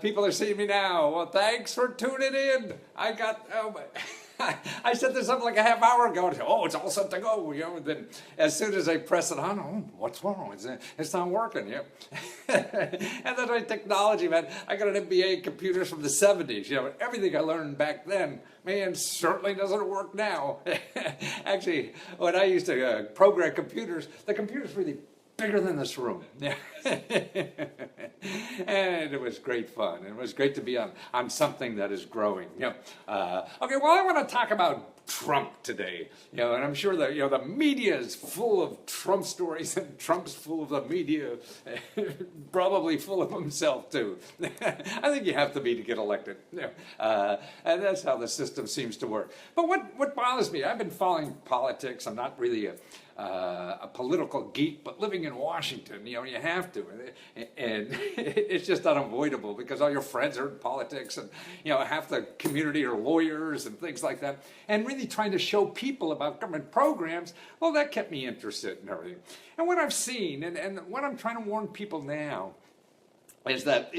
People are seeing me now. Well, thanks for tuning in. I set this up like a half hour ago. Oh, it's all set to go. And then as soon as I press it on, oh, what's wrong? It's not working. And then my technology, man. I got an MBA in computers from the 70s. Everything I learned back then, man, certainly doesn't work now. Actually, when I used to program computers, the computers really bigger than this room. And it was great fun. It was great to be on something that is growing. Okay, well, I want to talk about Trump today. And I'm sure that the media is full of Trump stories, and Trump's full of the media, probably full of himself too. I think you have to be to get elected. And that's how the system seems to work. But what bothers me, I've been following politics. I'm not really a political geek, but living in Washington, you have to, and it's just unavoidable because all your friends are in politics, and half the community are lawyers and things like that, and really trying to show people about government programs. Well, that kept me interested in everything. And what I've seen, and what I'm trying to warn people now, is that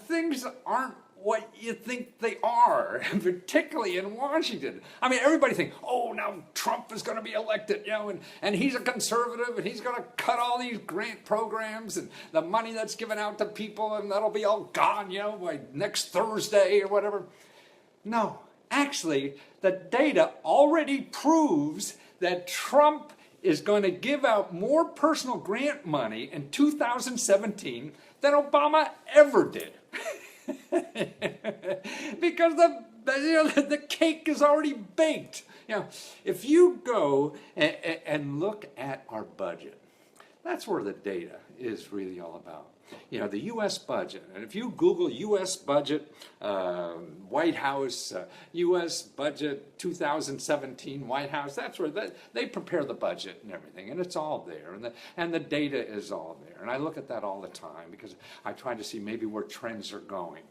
things aren't what you think they are, particularly in Washington. I mean, everybody thinks, oh, now Trump is going to be elected, and he's a conservative, and he's going to cut all these grant programs and the money that's given out to people, and that'll be all gone, by next Thursday or whatever. No, actually, the data already proves that Trump is going to give out more personal grant money in 2017 than Obama ever did. Because the cake is already baked. If you go and look at our budget, that's where the data is really all about. The U.S. budget, and if you Google U.S. budget, White House, U.S. budget 2017 White House, that's where they prepare the budget and everything, and it's all there, and the data is all there. And I look at that all the time because I try to see maybe where trends are going.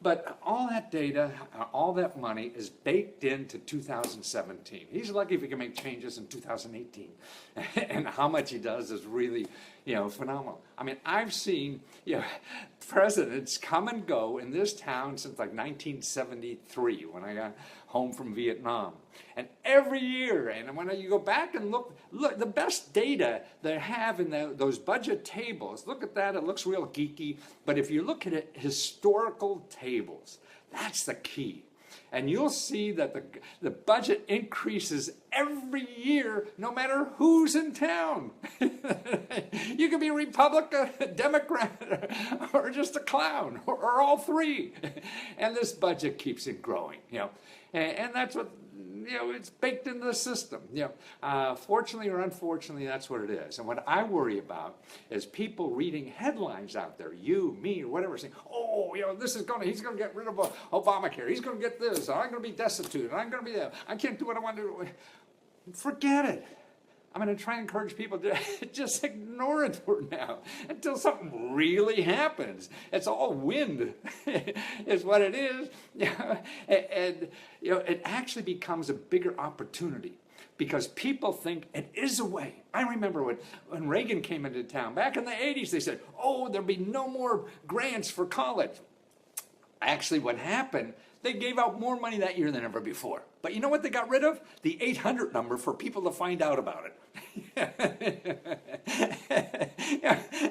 But all that data, all that money is baked into 2017. He's lucky if he can make changes in 2018. And how much he does is really, phenomenal. I mean, I've seen, presidents come and go in this town since like 1973 when I got home from Vietnam. And every year, and when you go back and look, the best data they have in those budget tables, look at that, it looks real geeky, but if you look at it, historical tables, that's the key. And you'll see that the budget increases every year, no matter who's in town. You can be a Republican, a Democrat, or just a clown, or all three. And this budget keeps it growing, And that's what, it's baked into the system. Fortunately or unfortunately, that's what it is. And what I worry about is people reading headlines out there, you, me, or whatever, saying, oh, he's going to get rid of Obamacare. He's going to get this. I'm going to be destitute. And I'm going to be that. I can't do what I want to do. Forget it. I'm going to try and encourage people to just ignore it for now until something really happens. It's all wind is what it is. And it actually becomes a bigger opportunity because people think it is a way. I remember when Reagan came into town back in the 80s, they said, oh, there'll be no more grants for college. Actually, what happened, they gave out more money that year than ever before. But you know what they got rid of? The 800 number for people to find out about it.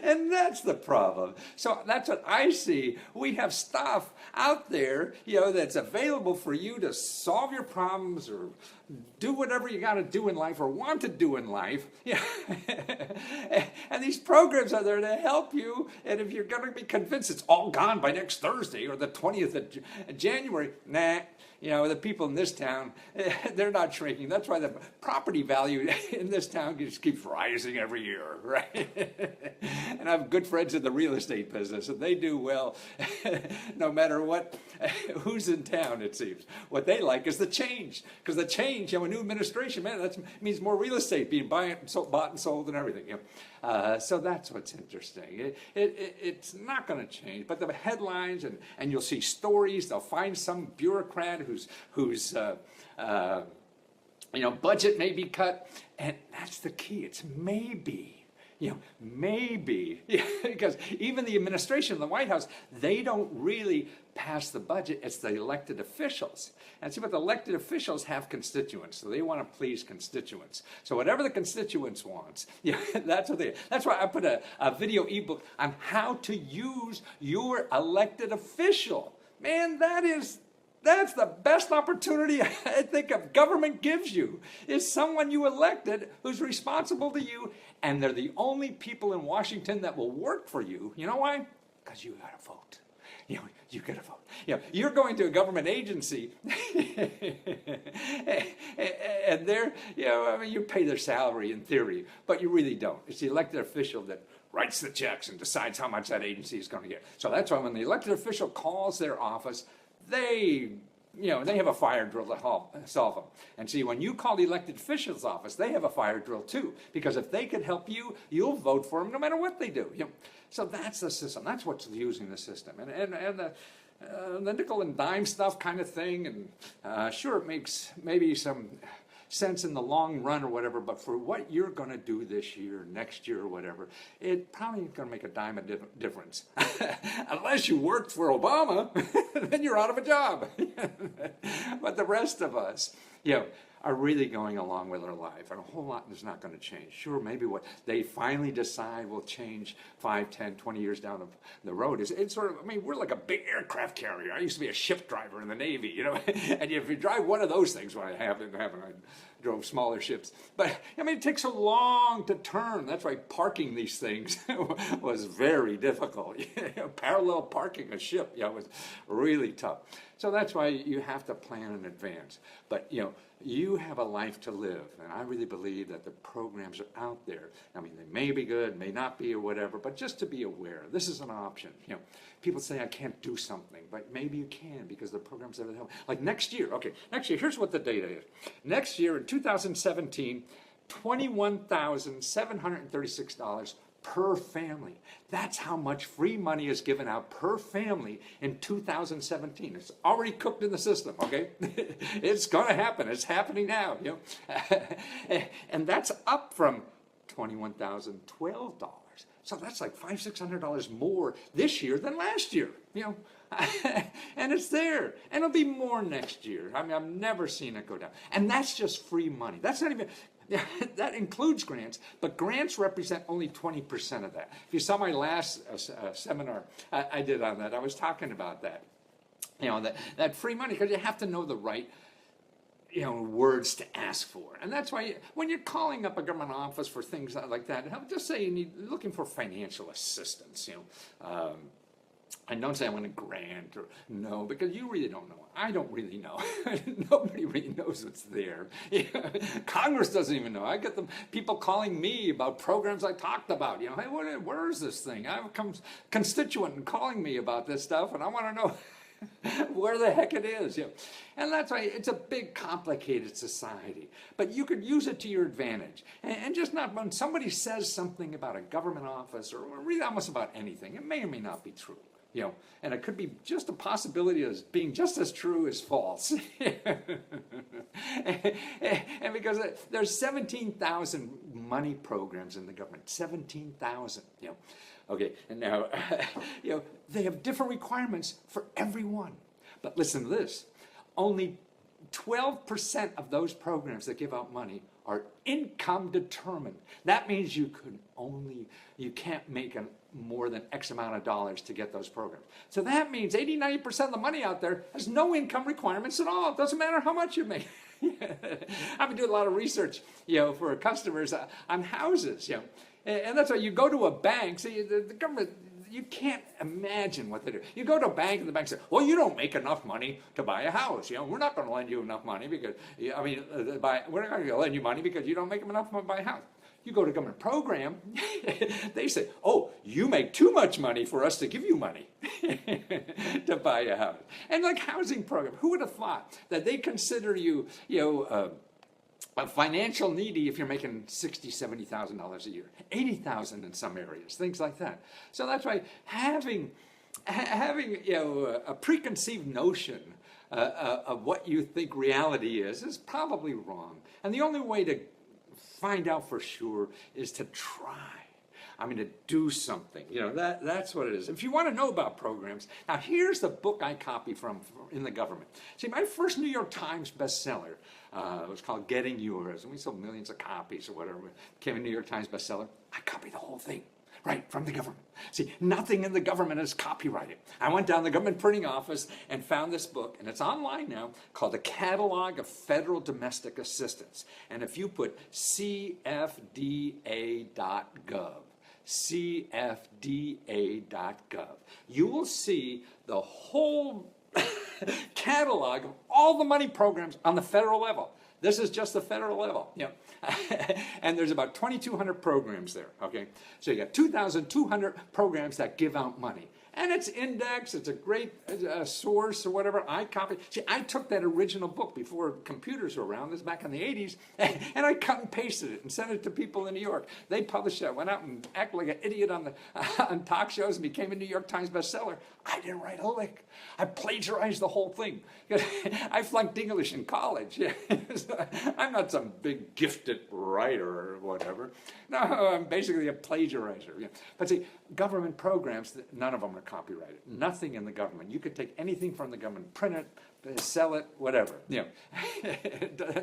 And that's the problem. So that's what I see. We have stuff out there, that's available for you to solve your problems or do whatever you got to do in life or want to do in life. And these programs are there to help you. And if you're going to be convinced it's all gone by next Thursday or the 20th of January, nah. The people in this town, they're not shrinking. That's why the property value in this town just keeps rising every year, right? And I have good friends in the real estate business, and they do well no matter who's in town, it seems. What they like is the change, because the change, a new administration, man, that means more real estate being bought and sold and everything. So that's what's interesting. It's not going to change, but the headlines, and you'll see stories, they'll find some bureaucrat whose budget may be cut, and that's the key. It's maybe. maybe, because even the administration, the White House, they don't really pass the budget. It's the elected officials. And see, what the elected officials have constituents, so they want to please constituents. So whatever the constituents wants, that's what they. That's why I put a video ebook on how to use your elected official. Man, that's the best opportunity I think of government gives you, is someone you elected who's responsible to you, and they're the only people in Washington that will work for you. You know why? Because you got to vote. You got to vote. You're going to a government agency, and they're, you pay their salary in theory, but you really don't. It's the elected official that writes the checks and decides how much that agency is going to get. So that's why when the elected official calls their office, they have a fire drill to solve them. And see, when you call the elected official's office, they have a fire drill too. Because if they could help you, you'll vote for them no matter what they do. So that's the system. That's what's using the system. And the nickel and dime stuff kind of thing. And sure, it makes maybe some sense in the long run or whatever, but for what you're going to do this year, next year or whatever, it probably ain't going to make a dime of difference. Unless you worked for Obama, then you're out of a job. But the rest of us, are really going along with our life, and a whole lot is not going to change. Sure, maybe what they finally decide will change 5, 10, 20 years down the road. It's sort of, we're like a big aircraft carrier. I used to be a ship driver in the Navy, and if you drive one of those things, well, I drove smaller ships. But, it takes so long to turn. That's why parking these things was very difficult. Parallel parking a ship, was really tough. So that's why you have to plan in advance. But, you have a life to live, and I really believe that the programs are out there. They may be good, may not be, or whatever, but just to be aware, this is an option. People say I can't do something, but maybe you can because the programs that help. Like next year, here's what the data is. Next year in 2017, $21,736 per family. That's how much free money is given out per family in 2017. It's already cooked in the system, okay? It's going to happen. It's happening now, And that's up from $21,012. So that's like $500-600 more this year than last year, And it's there. And it'll be more next year. I've never seen it go down. And that's just free money. That's not even... that includes grants, but grants represent only 20% of that. If you saw my last seminar I did on that, I was talking about that. That free money, because you have to know the right words to ask for. And that's why when you're calling up a government office for things like that, just say you're looking for financial assistance, And don't say I want a grant or no, because you really don't know. I don't really know. Nobody really knows what's there. Congress doesn't even know. I get the people calling me about programs I talked about. Hey, where is this thing? I have a constituent and calling me about this stuff, and I want to know where the heck it is. And that's why it's a big, complicated society. But you could use it to your advantage. And just not when somebody says something about a government office or really almost about anything, it may or may not be true. And it could be just a possibility as being just as true as false. And because there's 17,000 money programs in the government, 17,000, Okay, and now, they have different requirements for everyone. But listen to this, only 12% of those programs that give out money are income determined. That means you can't make more than X amount of dollars to get those programs. So that means 80-90% of the money out there has no income requirements at all. It doesn't matter how much you make. I've been doing a lot of research, for customers on houses, and that's why you go to a bank. See, the government, you can't imagine what they do. You go to a bank and the bank says, well, you don't make enough money to buy a house. We're not going to lend you enough money because, we're not going to lend you money because you don't make enough money to buy a house. You go to a government program, they say, oh, you make too much money for us to give you money to buy a house. And like housing program, who would have thought that they consider you, a financial needy if you're making $60,000, $70,000 a year, $80,000 in some areas, things like that. So that's why having a preconceived notion of what you think reality is probably wrong. And the only way to find out for sure is to try. I'm going to do something. That's what it is. If you want to know about programs, now here's the book I copy from in the government. See, my first New York Times bestseller was called Getting Yours, and we sold millions of copies or whatever. It became a New York Times bestseller. I copied the whole thing. Right, from the government. See, nothing in the government is copyrighted. I went down to the government printing office and found this book, and it's online now, called The Catalog of Federal Domestic Assistance. And if you put cfda.gov, cfda.gov, you will see the whole catalog of all the money programs on the federal level. This is just the federal level, and there's about 2,200 programs there, okay? So you got 2,200 programs that give out money. And it's indexed, it's a great source or whatever. I copied. See, I took that original book before computers were around, this back in the 80s, and I cut and pasted it and sent it to people in New York. They published it. I went out and acted like an idiot on talk shows and became a New York Times bestseller. I didn't write a lick. I plagiarized the whole thing. I flunked English in college. I'm not some big gifted writer or whatever. No, I'm basically a plagiarizer. But see, government programs, none of them are copyrighted. Nothing in the government. You could take anything from the government, print it, sell it, whatever. And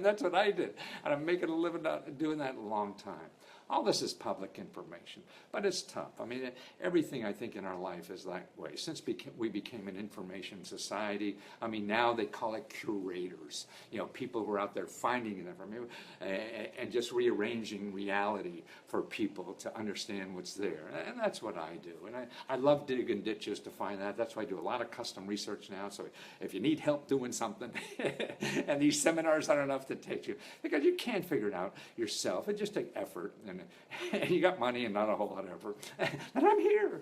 that's what I did. And I'm making a living doing that a long time. All this is public information, but it's tough. I mean, everything I think in our life is that way. Since we became an information society, I mean, now they call it curators. People who are out there finding information and just rearranging reality for people to understand what's there. And that's what I do. And I love digging ditches to find that. That's why I do a lot of custom research now. So if you need help doing something, and these seminars aren't enough to take you, because you can't figure it out yourself. It just takes effort. And you got money and not a whole lot of effort. And I'm here.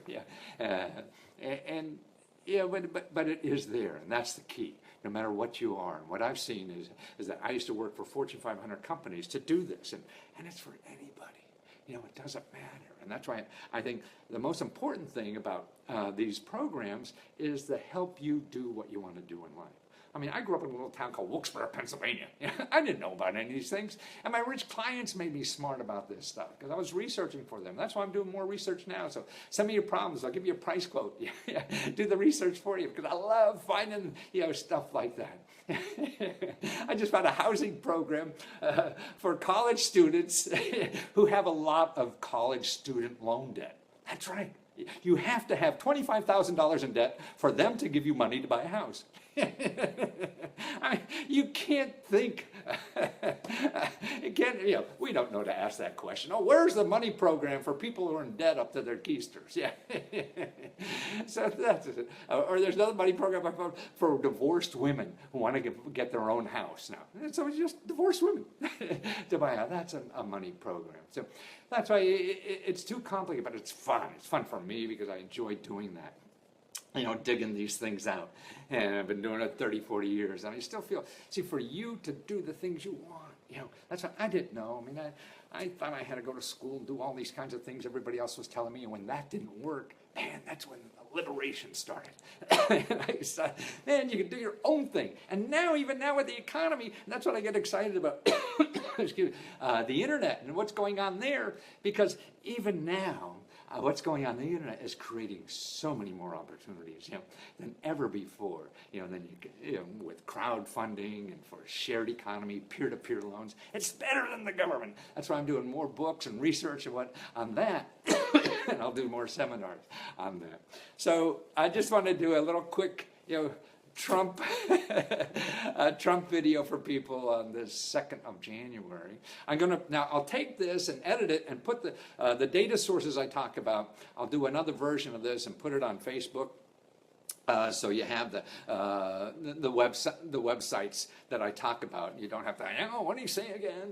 But it is there, and that's the key. No matter what you are, and what I've seen is that I used to work for Fortune 500 companies to do this, and it's for anybody. It doesn't matter, and that's why I think the most important thing about these programs is to help you do what you want to do in life. I mean, I grew up in a little town called Wilkes-Barre, Pennsylvania. I didn't know about any of these things. And my rich clients made me smart about this stuff because I was researching for them. That's why I'm doing more research now. So send me your problems. I'll give you a price quote. Do the research for you because I love finding, stuff like that. I just found a housing program for college students who have a lot of college student loan debt. That's right. You have to have $25,000 in debt for them to give you money to buy a house. You can't think. We don't know to ask that question. Oh, where's the money program for people who are in debt up to their keisters? So that's it. Or there's another money program for divorced women who want to get their own house now. So it's just divorced women to buy a house. That's a money program. So that's why it's too complicated, but it's fun. It's fun for me because I enjoy doing that. Digging these things out. And I've been doing it 30, 40 years. And I still feel, for you to do the things you want, that's what I didn't know. I mean, I thought I had to go to school and do all these kinds of things everybody else was telling me. And when that didn't work, man, that's when liberation started. And I decided, man, you can do your own thing. And now, even now with the economy, that's what I get excited about. Excuse me, the internet and what's going on there. Because even now, what's going on the internet is creating so many more opportunities, than ever before. With crowdfunding and for shared economy, peer-to-peer loans, it's better than the government. That's why I'm doing more books and research on that, and I'll do more seminars on that. So I just want to do a little quick, Trump video for people on the 2nd of January. I'll take this and edit it and put the data sources I talk about. I'll do another version of this and put it on Facebook. So you have the websites that I talk about. You don't have to, what do you say again?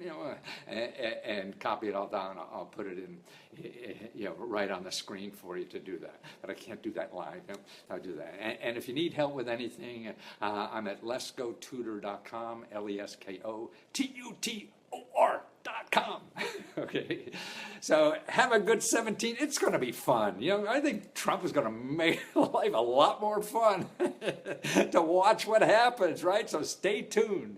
And copy it all down. I'll put it in, right on the screen for you to do that. But I can't do that live. I'll do that. And if you need help with anything, I'm at leskotutor.com, leskotutor.com. Okay, so have a good 17. It's going to be fun. I think Trump is going to make life a lot more fun to watch what happens, right? So stay tuned.